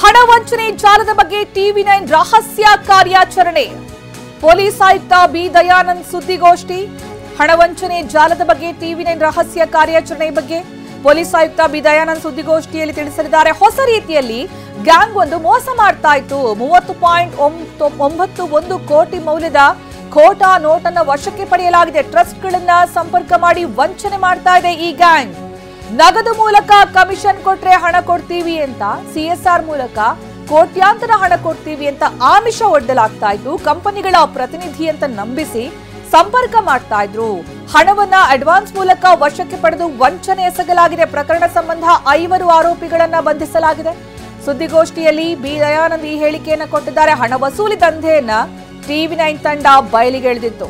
ಹಣ ವಂಚನೆ ಜಾಲದ ಬಗ್ಗೆ ಟಿವಿ9 ರಹಸ್ಯ ಕಾರ್ಯಾಚರಣೆ. ಪೊಲೀಸ್ ಆಯುಕ್ತ ಬಿ ದಯಾನಂದ್ ಸುದ್ದಿಗೋಷ್ಠಿ. ಹಣ ವಂಚನೆ ಜಾಲದ ಬಗ್ಗೆ ಟಿವಿ9 ರಹಸ್ಯ ಕಾರ್ಯಾಚರಣೆ ಬಗ್ಗೆ ಪೊಲೀಸ್ ಆಯುಕ್ತ ಬಿ ದಯಾನಂದ್ ಸುದ್ದಿಗೋಷ್ಠಿಯಲ್ಲಿ ತಿಳಿಸಿದ್ದಾರೆ. ಹೊಸ ರೀತಿಯಲ್ಲಿ ಗ್ಯಾಂಗ್ ಒಂದು ಮೋಸ ಮಾಡ್ತಾ ಇತ್ತು. 30.91 ಕೋಟಿ ಮೌಲ್ಯದ ಖೋಟಾ ನೋಟನ್ನ ವಶಕ್ಕೆ ಪಡೆಯಲಾಗಿದೆ. ಟ್ರಸ್ಟ್ಗಳನ್ನ ಸಂಪರ್ಕ ಮಾಡಿ ವಂಚನೆ ಮಾಡ್ತಾ ಇದೆ ಈ ಗ್ಯಾಂಗ್. ನಗದು ಮೂಲಕ ಕಮಿಷನ್ ಕೊಟ್ರೆ ಹಣ ಕೊಡ್ತೀವಿ ಅಂತ, ಸಿಎಸ್ಆರ್ ಮೂಲಕ ಕೋಟ್ಯಾಂತರ ಹಣ ಕೊಡ್ತೀವಿ ಅಂತ ಆಮಿಷ ಒಡ್ಡಲಾಗ್ತಾ ಇತ್ತು. ಕಂಪನಿಗಳ ಪ್ರತಿನಿಧಿ ಅಂತ ನಂಬಿಸಿ ಸಂಪರ್ಕ ಮಾಡ್ತಾ ಇದ್ರು. ಹಣವನ್ನ ಅಡ್ವಾನ್ಸ್ ಮೂಲಕ ವಶಕ್ಕೆ ಪಡೆದು ವಂಚನೆ ಎಸಗಲಾಗಿದೆ. ಪ್ರಕರಣ ಸಂಬಂಧ 5 ಆರೋಪಿಗಳನ್ನ ಬಂಧಿಸಲಾಗಿದೆ. ಸುದ್ದಿಗೋಷ್ಠಿಯಲ್ಲಿ ಬಿ ದಯಾನಂದ್ ಈ ಹೇಳಿಕೆಯನ್ನ ಕೊಟ್ಟಿದ್ದಾರೆ. ಹಣ ವಸೂಲಿ ದಂಧೆಯನ್ನ ಟಿವಿ9 ತಂಡ ಬಯಲಿಗೆಳೆದಿತ್ತು.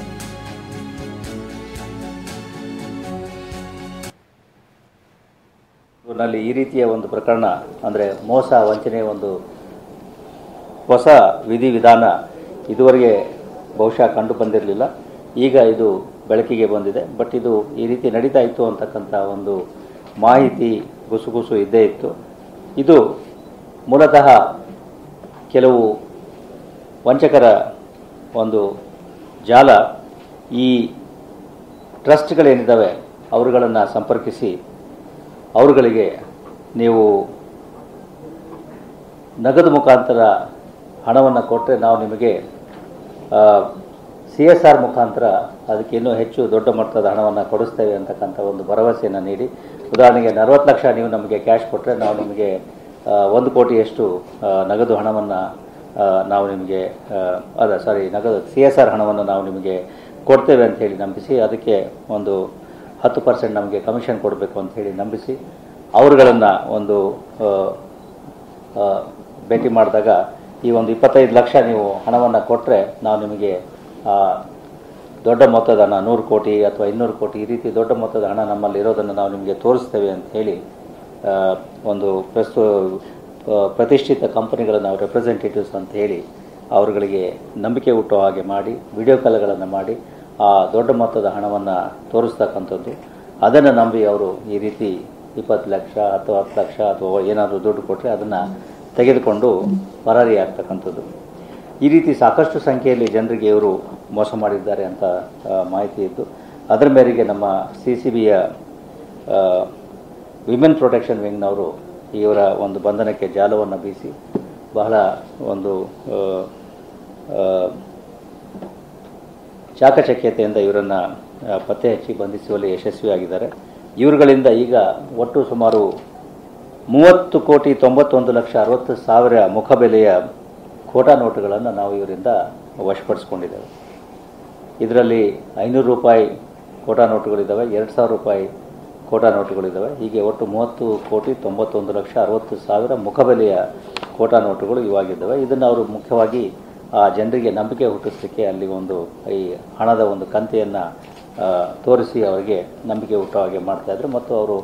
ನಲ್ಲಿ ಈ ರೀತಿಯ ಒಂದು ಪ್ರಕರಣ ಅಂದರೆ ಮೋಸ ವಂಚನೆ ಒಂದು ಹೊಸ ವಿಧಿವಿಧಾನ ಇದುವರೆಗೆ ಬಹುಶಃ ಕಂಡು ಬಂದಿರಲಿಲ್ಲ. ಈಗ ಇದು ಬೆಳಕಿಗೆ ಬಂದಿದೆ. ಬಟ್ ಇದು ಈ ರೀತಿ ನಡೀತಾ ಇತ್ತು ಅಂತಕ್ಕಂಥ ಒಂದು ಮಾಹಿತಿ ಗುಸುಗುಸು ಇದ್ದೇ ಇತ್ತು. ಇದು ಮೂಲತಃ ಕೆಲವು ವಂಚಕರ ಒಂದು ಜಾಲ. ಈ ಟ್ರಸ್ಟ್ಗಳೇನಿದ್ದಾವೆ ಅವರುಗಳನ್ನು ಸಂಪರ್ಕಿಸಿ ಅವರುಗಳಿಗೆ ನೀವು ನಗದು ಮುಖಾಂತರ ಹಣವನ್ನು ಕೊಟ್ಟರೆ ನಾವು ನಿಮಗೆ CSR ಮುಖಾಂತರ ಅದಕ್ಕೆ ಇನ್ನೂ ಹೆಚ್ಚು ದೊಡ್ಡ ಮೊತ್ತದ ಹಣವನ್ನು ಕೊಡಿಸ್ತೇವೆ ಅಂತಕ್ಕಂಥ ಒಂದು ಭರವಸೆಯನ್ನು ನೀಡಿ, ಉದಾಹರಣೆಗೆ 40 ಲಕ್ಷ ನೀವು ನಮಗೆ ಕ್ಯಾಶ್ ಕೊಟ್ಟರೆ ನಾವು ನಿಮಗೆ 1 ಕೋಟಿಯಷ್ಟು ನಗದು ಹಣವನ್ನು ನಾವು ನಿಮಗೆ ನಗದು CSR ಹಣವನ್ನು ನಾವು ನಿಮಗೆ ಕೊಡ್ತೇವೆ ಅಂತ ಹೇಳಿ ನಂಬಿಸಿ, ಅದಕ್ಕೆ ಒಂದು 10% ನಮಗೆ ಕಮಿಷನ್ ಕೊಡಬೇಕು ಅಂತ ಹೇಳಿ ನಂಬಿಸಿ ಅವರುಗಳನ್ನು ಒಂದು ಭೇಟಿ ಮಾಡಿದಾಗ ಈ ಒಂದು 25 ಲಕ್ಷ ನೀವು ಹಣವನ್ನು ಕೊಟ್ಟರೆ ನಾವು ನಿಮಗೆ ದೊಡ್ಡ ಮೊತ್ತದ ಹಣ 100 ಕೋಟಿ ಅಥವಾ 200 ಕೋಟಿ ಈ ರೀತಿ ದೊಡ್ಡ ಮೊತ್ತದ ಹಣ ನಮ್ಮಲ್ಲಿ ಇರೋದನ್ನು ನಾವು ನಿಮಗೆ ತೋರಿಸ್ತೇವೆ ಅಂತ ಹೇಳಿ ಒಂದು ಪ್ರತಿಷ್ಠಿತ ಕಂಪನಿಗಳ ನಾವು ರೆಪ್ರೆಸೆಂಟೇಟಿವ್ಸ್ ಅಂತ ಹೇಳಿ ಅವರುಗಳಿಗೆ ನಂಬಿಕೆ ಹುಟ್ಟೋ ಹಾಗೆ ಮಾಡಿ ವಿಡಿಯೋ ಕಾಲ್ಗಳನ್ನು ಮಾಡಿ ಆ ದೊಡ್ಡ ಮೊತ್ತದ ಹಣವನ್ನು ತೋರಿಸ್ತಕ್ಕಂಥದ್ದು. ಅದನ್ನು ನಂಬಿ ಅವರು ಈ ರೀತಿ 20 ಲಕ್ಷ ಅಥವಾ 10 ಲಕ್ಷ ಅಥವಾ ಏನಾದರೂ ದುಡ್ಡು ಕೊಟ್ಟರೆ ಅದನ್ನು ತೆಗೆದುಕೊಂಡು ಪರಾರಿ ಆಗ್ತಕ್ಕಂಥದ್ದು. ಈ ರೀತಿ ಸಾಕಷ್ಟು ಸಂಖ್ಯೆಯಲ್ಲಿ ಜನರಿಗೆ ಇವರು ಮೋಸ ಮಾಡಿದ್ದಾರೆ ಅಂತ ಮಾಹಿತಿ ಇದ್ದು, ಅದರ ಮೇರೆಗೆ ನಮ್ಮ CCBಯ ವಿಮೆನ್ ಪ್ರೊಟೆಕ್ಷನ್ ವಿಂಗ್ನವರು ಇವರ ಒಂದು ಬಂಧನಕ್ಕೆ ಜಾಲವನ್ನು ಬೀಸಿ ಬಹಳ ಒಂದು ಚಾಕಚಕ್ಯತೆಯಿಂದ ಇವರನ್ನು ಪತ್ತೆ ಹಚ್ಚಿ ಬಂಧಿಸುವಲ್ಲಿ ಯಶಸ್ವಿಯಾಗಿದ್ದಾರೆ. ಇವರುಗಳಿಂದ ಈಗ ಒಟ್ಟು ಸುಮಾರು 30,91,60,000 ಮುಖಬೆಲೆಯ ಖೋಟಾ ನೋಟುಗಳನ್ನು ನಾವು ಇವರಿಂದ ವಶಪಡಿಸ್ಕೊಂಡಿದ್ದೇವೆ. ಇದರಲ್ಲಿ 500 ರೂಪಾಯಿ ಖೋಟಾ ನೋಟುಗಳಿದ್ದಾವೆ, 2,000 ರೂಪಾಯಿ ಖೋಟಾ ನೋಟುಗಳಿದ್ದಾವೆ. ಹೀಗೆ ಒಟ್ಟು 30,91,60,000 ಮುಖಬೆಲೆಯ ಖೋಟಾ ನೋಟುಗಳು ಇವಾಗಿದ್ದಾವೆ. ಇದನ್ನು ಅವರು ಮುಖ್ಯವಾಗಿ ಆ ಜನರಿಗೆ ನಂಬಿಕೆ ಹುಟ್ಟಿಸಲಿಕ್ಕೆ ಅಲ್ಲಿ ಒಂದು ಈ ಹಣದ ಒಂದು ಕಂತೆಯನ್ನು ತೋರಿಸಿ ಅವರಿಗೆ ನಂಬಿಕೆ ಹುಟ್ಟೋ ಹಾಗೆ ಮಾಡ್ತಾಯಿದ್ರು ಮತ್ತು ಅವರು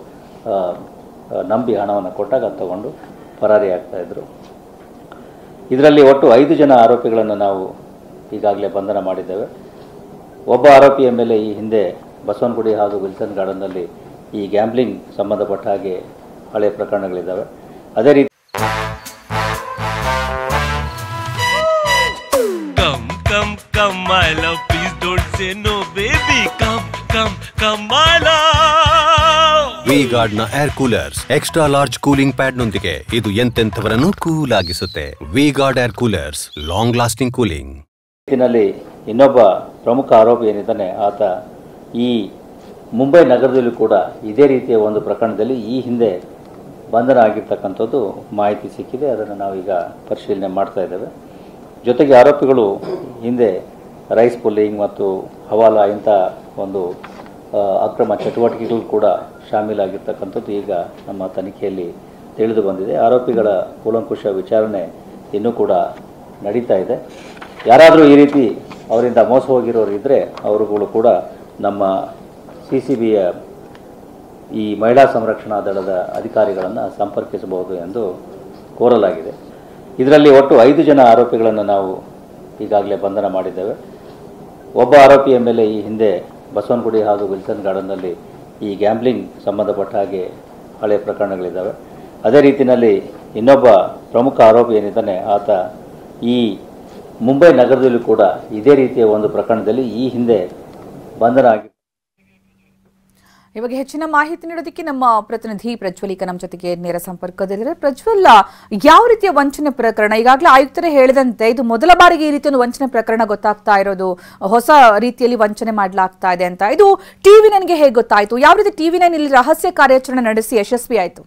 ನಂಬಿ ಹಣವನ್ನು ಕೊಟ್ಟಾಗ ತಗೊಂಡು ಪರಾರಿ ಆಗ್ತಾಯಿದ್ರು. ಇದರಲ್ಲಿ ಒಟ್ಟು 5 ಜನ ಆರೋಪಿಗಳನ್ನು ನಾವು ಈಗಾಗಲೇ ಬಂಧನ ಮಾಡಿದ್ದೇವೆ. ಒಬ್ಬ ಆರೋಪಿಯ ಮೇಲೆ ಈ ಹಿಂದೆ ಬಸವನಗುಡಿ ಹಾಗೂ ವಿಲ್ಸನ್ ಗಾರ್ಡನ್ನಲ್ಲಿ ಈ ಗ್ಯಾಂಬ್ಲಿಂಗ್ ಸಂಬಂಧಪಟ್ಟ ಹಾಗೆ ಹಳೆಯ ಪ್ರಕರಣಗಳಿದ್ದಾವೆ. ಅದೇ ರೀತಿ Come my love, please don't say no baby. Come my love. V-Guard ನ air coolers extra large cooling pad ನೊಂದಿಗೆ ಇದು ಎಂತೆಂಥವರನ್ನು ಕೂಲ್ ಆಗಿಸುತ್ತೆ. V-Guard air coolers, long lasting cooling. ಇದರಲ್ಲಿ ಇನ್ನೊಬ್ಬ ಪ್ರಮುಖ ಆರೋಪಿ ಏನಿದ್ದಾನೆ ಆತ ಈ ಮುಂಬೈ ನಗರದಲ್ಲೂ ಕೂಡ ಇದೇ ರೀತಿಯ ಒಂದು ಪ್ರಕರಣದಲ್ಲಿ ಈ ಹಿಂದೆ ಬಂಧನ ಆಗಿರ್ತಕ್ಕಂಥದ್ದು ಮಾಹಿತಿ ಸಿಕ್ಕಿದೆ. ಅದನ್ನು ನಾವೀಗ ಪರಿಶೀಲನೆ ಮಾಡ್ತಾ ಇದ್ದೇವೆ. ಜೊತೆಗೆ ಆರೋಪಿಗಳು ಹಿಂದೆ ರೈಸ್ ಪುಲ್ಲಿಂಗ್ ಮತ್ತು ಹವಾಲಾ ಇಂಥ ಒಂದು ಅಕ್ರಮ ಚಟುವಟಿಕೆಗಳು ಕೂಡ ಶಾಮೀಲಾಗಿರ್ತಕ್ಕಂಥದ್ದು ಈಗ ನಮ್ಮ ತನಿಖೆಯಲ್ಲಿ ತಿಳಿದು ಬಂದಿದೆ. ಆರೋಪಿಗಳ ಕೂಲಂಕುಷ ವಿಚಾರಣೆ ಇನ್ನೂ ಕೂಡ ನಡೀತಾ ಇದೆ. ಯಾರಾದರೂ ಈ ರೀತಿ ಅವರಿಂದ ಮೋಸ ಹೋಗಿರೋರು ಇದ್ದರೆ ಅವರುಗಳು ಕೂಡ ನಮ್ಮ CCBಯ ಈ ಮಹಿಳಾ ಸಂರಕ್ಷಣಾ ದಳದ ಅಧಿಕಾರಿಗಳನ್ನು ಸಂಪರ್ಕಿಸಬಹುದು ಎಂದು ಕೋರಲಾಗಿದೆ. ಇದರಲ್ಲಿ ಒಟ್ಟು 5 ಜನ ಆರೋಪಿಗಳನ್ನು ನಾವು ಈಗಾಗಲೇ ಬಂಧನ ಮಾಡಿದ್ದೇವೆ. ಒಬ್ಬ ಆರೋಪಿಯ ಮೇಲೆ ಈ ಹಿಂದೆ ಬಸವನಗುಡಿ ಹಾಗೂ ವಿಲ್ಸನ್ ಗಾರ್ಡನ್ನಲ್ಲಿ ಈ ಗ್ಯಾಂಬ್ಲಿಂಗ್ ಸಂಬಂಧಪಟ್ಟ ಹಾಗೆ ಹಳೆಯ ಪ್ರಕರಣಗಳಿದ್ದಾವೆ. ಅದೇ ರೀತಿಯಲ್ಲಿ ಇನ್ನೊಬ್ಬ ಪ್ರಮುಖ ಆರೋಪಿ ಏನಿದ್ದಾನೆ ಆತ ಈ ಮುಂಬೈ ನಗರದಲ್ಲೂ ಕೂಡ ಇದೇ ರೀತಿಯ ಒಂದು ಪ್ರಕರಣದಲ್ಲಿ ಈ ಹಿಂದೆ ಬಂಧನ ಆಗಿ. ಈ ಬಗ್ಗೆ ಹೆಚ್ಚಿನ ಮಾಹಿತಿ ನೀಡೋದಕ್ಕೆ ನಮ್ಮ ಪ್ರತಿನಿಧಿ ಪ್ರಜ್ವಲ್ ಈಗ ನಮ್ಮ ಜೊತೆಗೆ ನೇರ ಸಂಪರ್ಕದಲ್ಲಿದ್ದಾರೆ. ಪ್ರಜ್ವಲ್, ಯಾವ ರೀತಿಯ ವಂಚನೆ ಪ್ರಕರಣ? ಈಗಾಗಲೇ ಆಯುಕ್ತರೇ ಹೇಳಿದಂತೆ ಇದು ಮೊದಲ ಬಾರಿಗೆ ಈ ರೀತಿಯ ಒಂದು ವಂಚನೆ ಪ್ರಕರಣ ಗೊತ್ತಾಗ್ತಾ ಇರೋದು, ಹೊಸ ರೀತಿಯಲ್ಲಿ ವಂಚನೆ ಮಾಡಲಾಗ್ತಾ ಇದೆ ಅಂತ. ಇದು TV9ಗೆ ಹೇಗೆ ಗೊತ್ತಾಯ್ತು? ಯಾವ ರೀತಿ TV9 ಇಲ್ಲಿ ರಹಸ್ಯ ಕಾರ್ಯಾಚರಣೆ ನಡೆಸಿ ಯಶಸ್ವಿ ಆಯಿತು?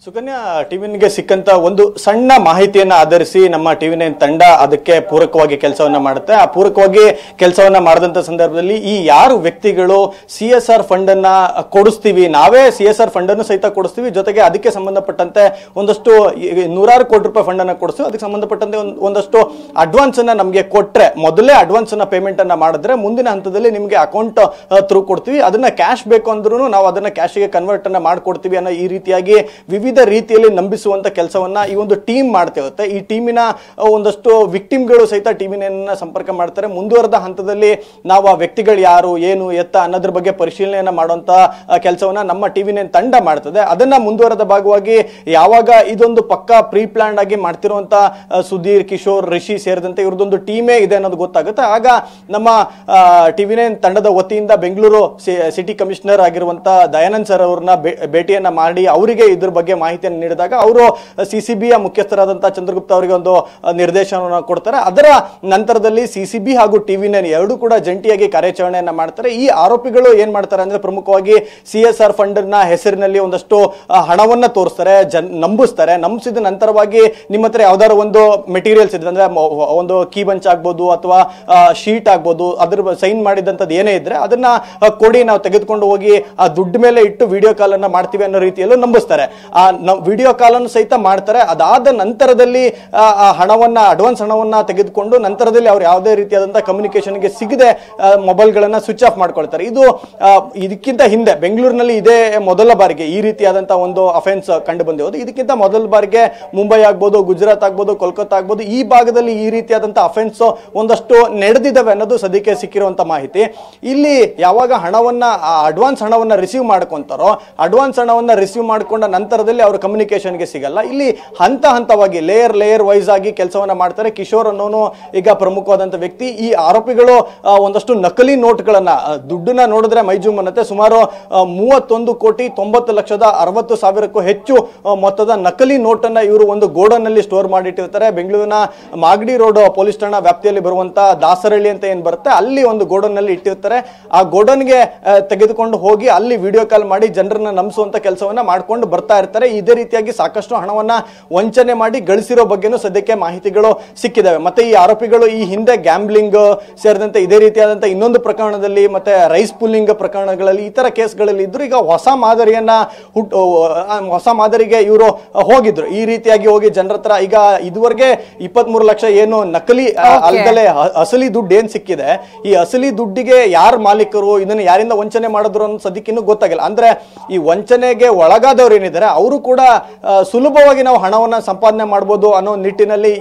ಸುಕನ್ಯಾ, TV9ಗೆ ಸಿಕ್ಕಂತ ಒಂದು ಸಣ್ಣ ಮಾಹಿತಿಯನ್ನ ಆಧರಿಸಿ ನಮ್ಮ TV9 ತಂಡ ಅದಕ್ಕೆ ಪೂರಕವಾಗಿ ಕೆಲಸವನ್ನ ಮಾಡುತ್ತೆ. ಆ ಪೂರಕವಾಗಿ ಕೆಲಸವನ್ನ ಮಾಡಿದಂತ ಸಂದರ್ಭದಲ್ಲಿ ಈ ಯಾರು ವ್ಯಕ್ತಿಗಳು CSR ಫಂಡ್ ಅನ್ನ ಕೊಡಿಸ್ತೀವಿ, ನಾವೇ CSR ಫಂಡ್ ಅನ್ನು ಸಹಿತ ಕೊಡಿಸ್ತೀವಿ, ಜೊತೆಗೆ ಅದಕ್ಕೆ ಸಂಬಂಧಪಟ್ಟಂತೆ ಒಂದಷ್ಟು 100 ಕೋಟಿ ರೂಪಾಯಿ ಫಂಡ್ ಅನ್ನ ಕೊಡಿಸ್ತೀವಿ, ಅದಕ್ಕೆ ಸಂಬಂಧಪಟ್ಟಂತೆ ಒಂದಷ್ಟು ಅಡ್ವಾನ್ಸ್ ಅನ್ನ ನಮಗೆ ಕೊಟ್ರೆ, ಮೊದಲೇ ಅಡ್ವಾನ್ಸ್ ಅನ್ನ ಪೇಮೆಂಟ್ ಅನ್ನ ಮಾಡಿದ್ರೆ ಮುಂದಿನ ಹಂತದಲ್ಲಿ ನಿಮಗೆ ಅಕೌಂಟ್ ಥ್ರೂ ಕೊಡ್ತೀವಿ, ಅದನ್ನ ಕ್ಯಾಶ್ ಬೇಕು ಅಂದ್ರೂ ನಾವು ಅದನ್ನ ಕ್ಯಾಶ್ಗೆ ಕನ್ವರ್ಟ್ ಅನ್ನ ಮಾಡ್ಕೊಡ್ತೀವಿ ಅನ್ನೋ ಈ ರೀತಿಯಾಗಿ ವಿವಿಧ ರೀತಿಯಲ್ಲಿ ನಂಬಿಸುವಂತ ಕೆಲಸವನ್ನ ಈ ಒಂದು ಟೀಮ್ ಮಾಡ್ತೇವೆ. ಈ ಟೀಮಿನ ಒಂದಷ್ಟು ವಿಕ್ಟಿಮ್ಗಳು ಸಹಿತ TV9 ಸಂಪರ್ಕ ಮಾಡ್ತಾರೆ. ಮುಂದುವರೆದ ಹಂತದಲ್ಲಿ ನಾವು ಆ ವ್ಯಕ್ತಿಗಳು ಯಾರು, ಏನು, ಎತ್ತ ಅನ್ನೋದ್ರ ಬಗ್ಗೆ ಪರಿಶೀಲನೆಯನ್ನ ಮಾಡುವಂತ ಕೆಲಸವನ್ನ ನಮ್ಮ TV9 ತಂಡ ಮಾಡ್ತದೆ. ಅದನ್ನ ಮುಂದುವರೆದ ಭಾಗವಾಗಿ ಯಾವಾಗ ಇದೊಂದು ಪಕ್ಕಾ ಪ್ರೀ ಪ್ಲಾನ್ ಆಗಿ ಮಾಡ್ತಿರುವಂತ ಸುಧೀರ್, ಕಿಶೋರ್, ರಿಷಿ ಸೇರಿದಂತೆ ಇವ್ರದೊಂದು ಟೀಮೇ ಇದೆ ಅನ್ನೋದು ಗೊತ್ತಾಗುತ್ತೆ. ಆಗ ನಮ್ಮ TV9 ತಂಡದ ವತಿಯಿಂದ ಬೆಂಗಳೂರು ಸಿಟಿ ಕಮಿಷನರ್ ಆಗಿರುವಂತ ದಯಾನಂದ್ ಸರ್ ಅವ್ರನ್ನ ಭೇಟಿಯನ್ನ ಮಾಡಿ ಅವರಿಗೆ ಇದ್ರ ಬಗ್ಗೆ ಮಾಹಿತಿಯನ್ನು ನೀಡಿದಾಗ ಅವರು CCBಯ ಮುಖ್ಯಸ್ಥರಾದಂತಹ ಚಂದ್ರಗುಪ್ತ ಅವರಿಗೆ ಒಂದು ನಿರ್ದೇಶನವನ್ನು ಕೊಡ್ತಾರೆ. ಅದರ ನಂತರದಲ್ಲಿ CCB ಹಾಗೂ TV9 ಎರಡೂ ಕೂಡ ಜಂಟಿಯಾಗಿ ಕಾರ್ಯಾಚರಣೆಯನ್ನ ಮಾಡ್ತಾರೆ. ಈ ಆರೋಪಿಗಳು ಏನ್ ಮಾಡ್ತಾರೆ ಅಂದ್ರೆ ಪ್ರಮುಖವಾಗಿ CSR ಫಂಡ್ ನ ಹೆಸರಿನಲ್ಲಿ ಒಂದಷ್ಟು ಹಣವನ್ನ ತೋರಿಸ್ತಾರೆ, ನಂಬಿಸ್ತಾರೆ. ನಂಬಿಸಿದ ನಂತರವಾಗಿ ನಿಮ್ಮ ಹತ್ರ ಯಾವ್ದಾದ್ರು ಒಂದು ಮೆಟೀರಿಯಲ್ಸ್ ಇದೆ ಅಂದ್ರೆ ಒಂದು ಕೀ ಬಂಚ್ ಆಗ್ಬೋದು ಅಥವಾ ಶೀಟ್ ಆಗ್ಬೋದು, ಅದ್ರ ಸೈನ್ ಮಾಡಿದಂತದ್ದು ಏನೇ ಇದ್ರೆ ಅದನ್ನ ಕೊಡಿ, ನಾವು ತೆಗೆದುಕೊಂಡು ಹೋಗಿ ಆ ದುಡ್ಡು ಮೇಲೆ ಇಟ್ಟು ವಿಡಿಯೋ ಕಾಲ್ ಅನ್ನ ಮಾಡ್ತೀವಿ ಅನ್ನೋ ರೀತಿಯಲ್ಲೂ ನಂಬಿಸ್ತಾರೆ. ವಿಡಿಯೋ ಕಾಲ್ ಅನ್ನು ಸಹಿತ ಮಾಡ್ತಾರೆ. ಅದಾದ ನಂತರದಲ್ಲಿ ಹಣವನ್ನ, ಅಡ್ವಾನ್ಸ್ ಹಣವನ್ನ ತೆಗೆದುಕೊಂಡು ನಂತರದಲ್ಲಿ ಅವ್ರು ಯಾವುದೇ ರೀತಿಯಾದಂತಹ ಕಮ್ಯುನಿಕೇಶನ್ಗೆ ಸಿಗದೆ ಮೊಬೈಲ್ಗಳನ್ನ ಸ್ವಿಚ್ ಆಫ್ ಮಾಡ್ಕೊಳ್ತಾರೆ. ಇದಕ್ಕಿಂತ ಹಿಂದೆ ಬೆಂಗಳೂರಿನಲ್ಲಿ ಇದೇ ಮೊದಲ ಬಾರಿಗೆ ಈ ರೀತಿಯಾದಂತಹ ಒಂದು ಅಫೆನ್ಸ್ ಕಂಡು ಬಂದಿರೋದು. ಇದಕ್ಕಿಂತ ಮೊದಲ ಬಾರಿಗೆ ಮುಂಬೈ ಆಗ್ಬೋದು, ಗುಜರಾತ್ ಆಗ್ಬೋದು, ಕೋಲ್ಕತ್ತಾ ಆಗ್ಬೋದು, ಈ ಭಾಗದಲ್ಲಿ ಈ ರೀತಿಯಾದಂತಹ ಅಫೆನ್ಸ್ ಒಂದಷ್ಟು ನಡೆದಿದ್ದಾವೆ ಅನ್ನೋದು ಸದ್ಯಕ್ಕೆ ಸಿಕ್ಕಿರುವಂತಹ ಮಾಹಿತಿ. ಇಲ್ಲಿ ಯಾವಾಗ ಹಣವನ್ನ, ಅಡ್ವಾನ್ಸ್ ಹಣವನ್ನ ರಿಸೀವ್ ಮಾಡ್ಕೊಂತಾರೋ, ಅಡ್ವಾನ್ಸ್ ಹಣವನ್ನ ರಿಸೀವ್ ಮಾಡ್ಕೊಂಡ ನಂತರದಲ್ಲಿ ಅವರು ಕಮ್ಯುನಿಕೇಶನ್ಗೆ ಸಿಗಲ್ಲ. ಇಲ್ಲಿ ಹಂತ ಹಂತವಾಗಿ ಲೇಯರ್ ವೈಸ್ ಆಗಿ ಕೆಲಸವನ್ನ ಮಾಡ್ತಾರೆ. ಕಿಶೋರ್ ಅನ್ನೋನು ಈಗ ಪ್ರಮುಖವಾದಂತ ವ್ಯಕ್ತಿ. ಈ ಆರೋಪಿಗಳು ಒಂದಷ್ಟು ನಕಲಿ ನೋಟ್ಗಳನ್ನ, ದುಡ್ಡನ್ನ ನೋಡಿದ್ರೆ ಮೈಜೂಮ್ ಅನ್ನತ್ತೆ. ಸುಮಾರು 31,90,60,000 ಹೆಚ್ಚು ಮೊತ್ತದ ನಕಲಿ ನೋಟ್ ಅನ್ನ ಇವರು ಒಂದು ಗೋಡನ್ ನಲ್ಲಿ ಸ್ಟೋರ್ ಮಾಡಿಟ್ಟಿರ್ತಾರೆ. ಬೆಂಗಳೂರಿನ ಮಾಗಡಿ ರೋಡ್ ಪೊಲೀಸ್ ಠಾಣಾ ವ್ಯಾಪ್ತಿಯಲ್ಲಿ ಬರುವಂತ ದಾಸರಳ್ಳಿ ಅಂತ ಏನ್ ಬರುತ್ತೆ, ಅಲ್ಲಿ ಒಂದು ಗೋಡನ್ ನಲ್ಲಿ ಇಟ್ಟಿರ್ತಾರೆ. ಆ ಗೋಡನ್ಗೆ ತೆಗೆದುಕೊಂಡು ಹೋಗಿ ಅಲ್ಲಿ ವಿಡಿಯೋ ಕಾಲ್ ಮಾಡಿ ಜನರನ್ನ ನಂಬಿಸುವಂತ ಕೆಲಸವನ್ನ ಮಾಡ್ಕೊಂಡು ಬರ್ತಾ ಇರ್ತಾರೆ. ಇದೇ ರೀತಿಯಾಗಿ ಸಾಕಷ್ಟು ಹಣವನ್ನ ವಂಚನೆ ಮಾಡಿ ಗಳಿಸಿರೋ ಬಗ್ಗೆನೂ ಸದ್ಯಕ್ಕೆ ಮಾಹಿತಿಗಳು ಸಿಕ್ಕಿದಾವೆ. ಮತ್ತೆ ಈ ಆರೋಪಿಗಳು ಈ ಹಿಂದೆ ಗ್ಯಾಂಬ್ಲಿಂಗ್ ಸೇರಿದಂತೆ ಇದೇ ರೀತಿಯಾದಂತ ಇನ್ನೊಂದು ಪ್ರಕರಣದಲ್ಲಿ ಮತ್ತೆ ರೈಸ್ ಪುಲ್ಲಿಂಗ್ ಪ್ರಕರಣಗಳಲ್ಲಿ ಈ ತರ ಕೇಸ್ಗಳಲ್ಲಿ ಇದ್ರು. ಈಗ ಹೊಸ ಮಾದರಿಗೆ ಇವರು ಹೋಗಿದ್ರು. ಈ ರೀತಿಯಾಗಿ ಹೋಗಿ ಜನರ ಹತ್ರ ಈಗ ಇದುವರೆಗೆ 23 ಲಕ್ಷ ಏನು ನಕಲಿ ಅಲ್ದಲೆ ಅಸಲಿ ದುಡ್ಡು ಏನ್ ಸಿಕ್ಕಿದೆ, ಈ ಅಸಲಿ ದುಡ್ಡಿಗೆ ಯಾರು ಮಾಲೀಕರು, ಇದನ್ನು ಯಾರಿಂದ ವಂಚನೆ ಮಾಡಿದ್ರು ಅನ್ನೋ ಸದ್ಯಕ್ಕೆ ಇನ್ನೂ ಗೊತ್ತಾಗಿಲ್ಲ. ಅಂದ್ರೆ ಈ ವಂಚನೆಗೆ ಒಳಗಾದವ್ರು ಏನಿದ್ದಾರೆ ಅವರು ಕೂಡ ಸುಲಭವಾಗಿ ನಾವು ಹಣವನ್ನ ಸಂಪಾದನೆ ಮಾಡಬಹುದು ಅನ್ನೋ ನಿಟ್ಟಿನಲ್ಲಿ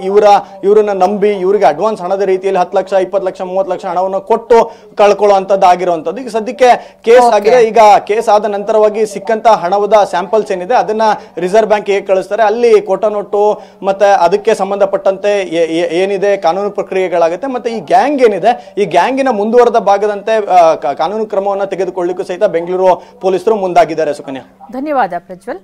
ಇವರನ್ನ ನಂಬಿ ಇವರಿಗೆ ಅಡ್ವಾನ್ಸ್ ಹಣದ ರೀತಿಯಲ್ಲಿ 10 ಲಕ್ಷ, 20 ಲಕ್ಷ, 30 ಲಕ್ಷ ಹಣವನ್ನು ಕೊಟ್ಟು ಕಳ್ಕೊಳ್ಳುವಂತದ್ದು ಆಗಿರುವಂತದ್ದು. ಈಗ ಸದ್ಯಕ್ಕೆ ಕೇಸ್ ಆಗಿದೆ. ಈಗ ಕೇಸ್ ಆದ ನಂತರವಾಗಿ ಸಿಕ್ಕಂತ ಹಣದ ಸ್ಯಾಂಪಲ್ಸ್ ಏನಿದೆ ಅದನ್ನ ರಿಸರ್ವ್ ಬ್ಯಾಂಕ್ ಹೇಗೆ ಕಳಿಸ್ತಾರೆ, ಅಲ್ಲಿ ಕೋಟಾ ನೋಟು ಮತ್ತೆ ಅದಕ್ಕೆ ಸಂಬಂಧಪಟ್ಟಂತೆ ಏನಿದೆ ಕಾನೂನು ಪ್ರಕ್ರಿಯೆಗಳಾಗುತ್ತೆ. ಮತ್ತೆ ಈ ಗ್ಯಾಂಗ್ ಏನಿದೆ, ಈ ಗ್ಯಾಂಗಿನ ಮುಂದುವರೆದ ಭಾಗದಂತೆ ಕಾನೂನು ಕ್ರಮವನ್ನು ತೆಗೆದುಕೊಳ್ಳಿಕ್ಕೂ ಸಹಿತ ಬೆಂಗಳೂರು ಪೊಲೀಸರು ಮುಂದಾಗಿದ್ದಾರೆ. ಸುಕನ್ಯಾ, ಧನ್ಯವಾದ ಪ್ರಜ್ವಲ್.